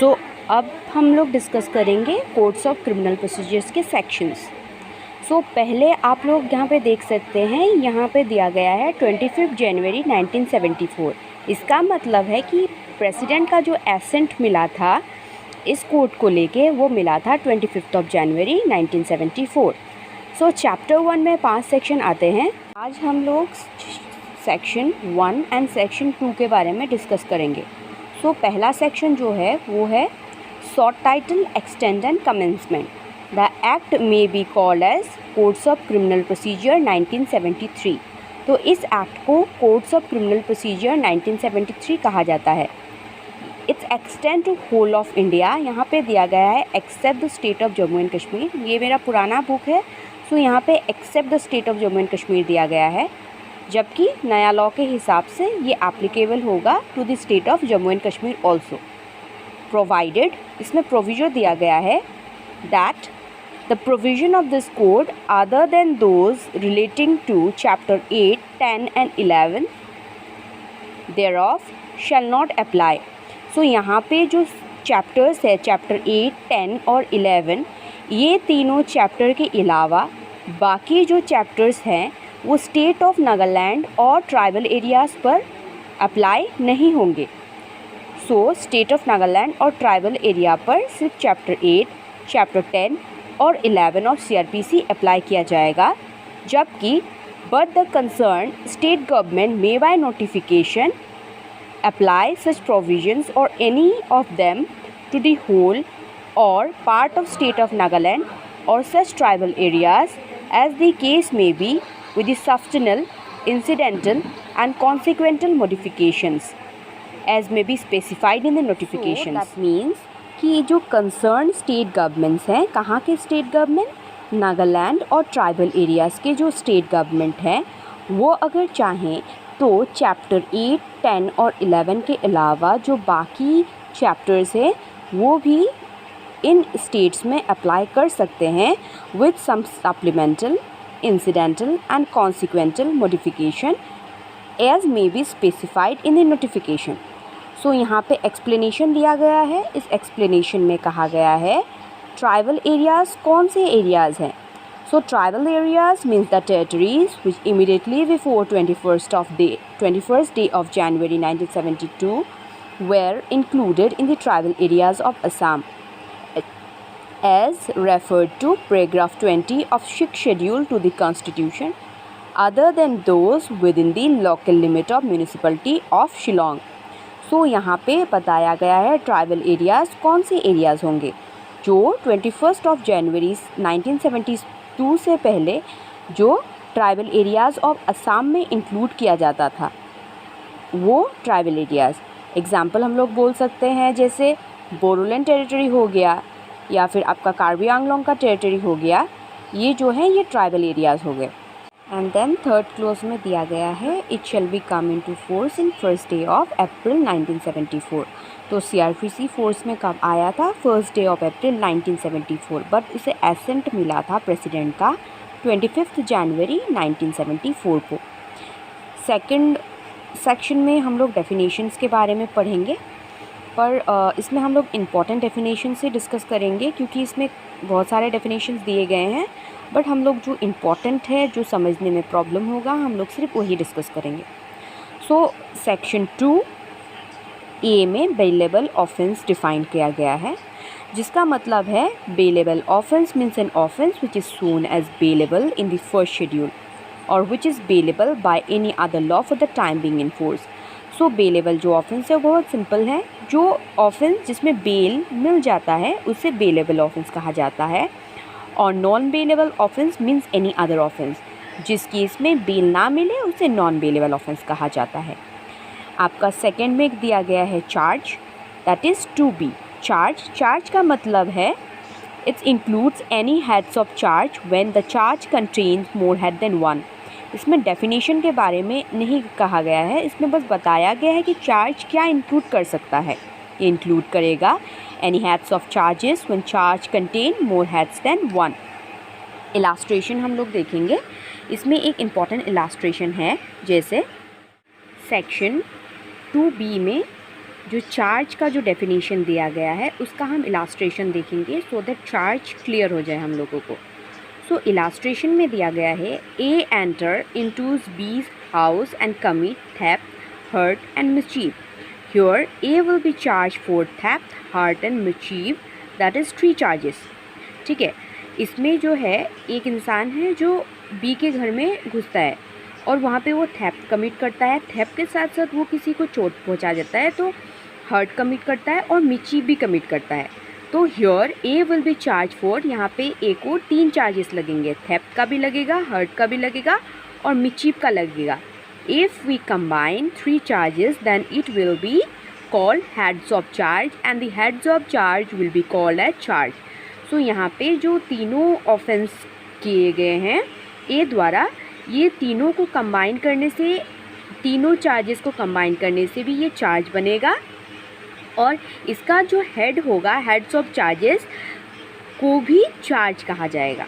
सो अब हम लोग डिस्कस करेंगे कोड्स ऑफ क्रिमिनल प्रोसीजर्स के सेक्शंस। पहले आप लोग यहाँ पे देख सकते हैं, यहाँ पे दिया गया है 25 जनवरी 1974। इसका मतलब है कि प्रेसिडेंट का जो एसेंट मिला था इस कोड को लेके वो मिला था 25 जनवरी 1974। चैप्टर 1 में 5 सेक्शन आते हैं। आज हम लोग सेक्शन 1 एंड सेक्शन 2 के बारे में डिस्कस करेंगे। पहला सेक्शन जो है वो है short title, extend and commencement. The act may be called as codes of criminal procedure 1973। तो इस एक्ट को कोड्स ऑफ क्रिमिनल प्रोसीजर 1973 कहा जाता है। Its extend to whole of India. यहाँ पे दिया गया है except the state of Jammu and Kashmir. ये मेरा पुराना बुक है, यहाँ पे except the state of Jammu and Kashmir दिया गया है, जबकि नया लॉ के हिसाब से ये एप्लीकेबल होगा to the state of Jammu and Kashmir also. Provided, इसमें प्रोविजन दिया गया है that the provision of this code other than those relating to chapter 8, 10 and 11 thereof shall not apply। यहाँ पे जो चैप्टर्स है, चैप्टर 8, 10 और 11, ये तीनों चैप्टर के अलावा बाकी जो चैप्टर्स हैं वो स्टेट ऑफ नागालैंड और ट्राइबल एरियाज़ पर अप्लाई नहीं होंगे। स्टेट ऑफ नागालैंड और ट्राइबल एरिया पर सिर्फ चैप्टर 8, चैप्टर 10 और 11 ऑफ CRPC अप्लाई किया जाएगा, जबकि but the concern state government may by notification apply such provisions or any of them to the whole or part of state of Nagaland or such tribal areas as the case may be with the substantial, incidental and consequential modifications as may be specified in the notifications। That means कि जो concerned state governments हैं, कहाँ के state government, Nagaland और tribal areas के जो state government हैं, वो अगर चाहें तो चैप्टर 8, 10 और 11 के अलावा जो बाकी चैप्टर्स हैं वो भी इन स्टेट्स में अप्लाई कर सकते हैं with some supplemental, incidental and consequential modification as may be specified in the notification। यहाँ पे explanation दिया गया है। इस explanation में कहा गया है ट्राइबल एरियाज़ कौन से एरियाज़ हैं। Tribal areas means the territories which immediately before 21st day of January 1972 were included in the tribal areas of Assam as referred to paragraph 20 of 6th schedule to the constitution other than those within the local limit of municipality of Shillong। यहाँ पे बताया गया है tribal areas कौन से areas होंगे जो 21 जनवरी 1972 से पहले जो ट्राइबल एरियाज़ ऑफ असम में इंक्लूड किया जाता था, वो ट्राइबल एरियाज़। एग्जाम्पल हम लोग बोल सकते हैं जैसे बोडोलैंड टेरिटरी हो गया या फिर आपका कार्बी आंगलोंग का टेरिटरी हो गया, ये जो है ये ट्राइबल एरियाज़ हो गए। एंड देन थर्ड क्लोज में दिया गया है it shall be come into force in first day of April 1974। CRPC force में कब आया था? First day of April 1974, but उसे एसेंट मिला था प्रेसिडेंट का 25 जनवरी 1974 को। सेकंड सेक्शन में हम लोग डेफिनेशंस के बारे में पढ़ेंगे, पर इसमें हम लोग इम्पॉर्टेंट डेफिनेशन से डिस्कस करेंगे क्योंकि इसमें बहुत सारे डेफिनेशंस दिए गए हैं, बट हम लोग जो इम्पॉर्टेंट है, जो समझने में प्रॉब्लम होगा, हम लोग सिर्फ वही डिस्कस करेंगे। सेक्शन 2A में बेलेबल ऑफेंस डिफाइन किया गया है, जिसका मतलब है bailable offence means an offence which is shown as bailable in the first schedule or which is bailable by any other law for the time being in force. Bailable जो offence है वो बहुत सिंपल है। जो offence जिसमें bell मिल जाता है उसे बेलेबल ऑफेंस कहा जाता है, और non bailable offence means any other offence, जिस केस में बेल ना मिले उसे नॉन बेलेबल ऑफेंस कहा जाता है। आपका सेकेंड में दिया गया है charge, that is to be. Charge का मतलब है its includes any heads of charge when the charge contains more head than one. इसमें डेफिनेशन के बारे में नहीं कहा गया है, इसमें बस बताया गया है कि चार्ज क्या इंक्लूड कर सकता है। ये इंक्लूड करेगा any heads of charges when charge contain more heads than one. Illustration हम लोग देखेंगे, इसमें एक इम्पॉर्टेंट इलास्ट्रेशन है, जैसे सेक्शन 2B में जो चार्ज का जो डेफिनेशन दिया गया है उसका हम इलास्ट्रेशन देखेंगे सो दैट चार्ज क्लियर हो जाए हम लोगों को। सो इलास्ट्रेशन में दिया गया है ए enter into B's house and commit theft hurt and mischief. Here A will be charge for theft hurt and mischief, that is 3 charges. ठीक है, इसमें जो है एक इंसान है जो बी के घर में घुसता है और वहाँ पे वो थेफ्ट कमिट करता है, थेफ्ट के साथ साथ वो किसी को चोट पहुँचा देता है तो हर्ट कमिट करता है और मिसचीव भी कमिट करता है। तो here A will be charge for, यहाँ पे ए को 3 चार्जेस लगेंगे, थेफ्ट का भी लगेगा, हर्ट का भी लगेगा और मिसचीव का लगेगा। If we combine 3 charges then it will be called heads of charge and the heads of charge will be called as charge. So यहाँ पे जो तीनों ऑफेंस किए गए हैं ए द्वारा, ये तीनों को कंबाइन करने से, तीनों चार्जेस को कंबाइन करने से भी ये चार्ज बनेगा और इसका जो हेड होगा, हेड्स ऑफ चार्जेस को भी चार्ज कहा जाएगा।